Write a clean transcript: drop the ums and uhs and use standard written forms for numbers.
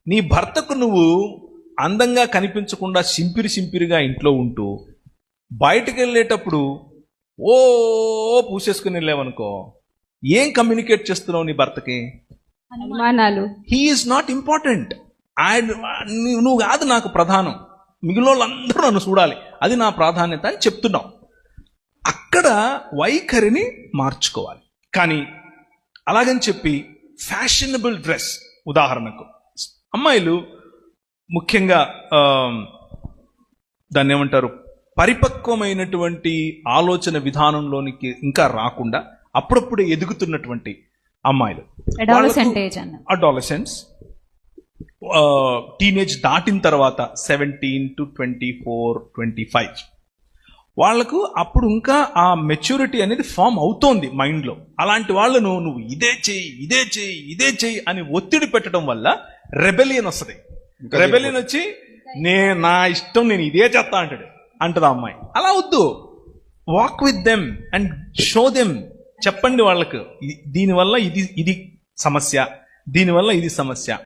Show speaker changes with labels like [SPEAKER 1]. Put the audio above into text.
[SPEAKER 1] నీ భర్తకు నువ్వు అందంగా కనిపించకుండా సింపిరిగా ఇంట్లో ఉంటూ బయటకు వెళ్ళేటప్పుడు ఓ పూసేసుకుని వెళ్ళావనుకో, ఏం కమ్యూనికేట్ చేస్తున్నావు నీ భర్తకి?
[SPEAKER 2] అనుమానాలు.
[SPEAKER 1] He is not important. నువ్వు కాదు నాకు ప్రధానం, మిగిలిన వాళ్ళందరూ నన్ను చూడాలి, అది నా ప్రాధాన్యత అని చెప్తున్నావు. అక్కడ వైఖరిని మార్చుకోవాలి. కానీ అలాగని చెప్పి ఫ్యాషనబుల్ డ్రెస్, ఉదాహరణకు అమ్మాయిలు ముఖ్యంగా దాన్ని ఏమంటారు, పరిపక్వమైనటువంటి ఆలోచన విధానంలోనికి ఇంకా రాకుండా అప్పుడప్పుడే ఎదుగుతున్నటువంటి అమ్మాయిలు, అడాలసెంట్స్, టీనేజ్ దాటిన తర్వాత 17 to 24, 25 వాళ్లకు అప్పుడు ఇంకా ఆ మెచ్యూరిటీ అనేది ఫామ్ అవుతోంది మైండ్లో. అలాంటి వాళ్ళను నువ్వు ఇదే చెయ్యి అని ఒత్తిడి పెట్టడం వల్ల రెబెలియన్ వస్తుంది. రెబెలియన్ వచ్చి నా ఇష్టం, నేను ఇదే చేస్తా అంటది ఆ అమ్మాయి. అలా వద్దు. Walk with them and show them. చెప్పండి వాళ్ళకు, దీనివల్ల ఇది సమస్య, దీనివల్ల ఇది సమస్య.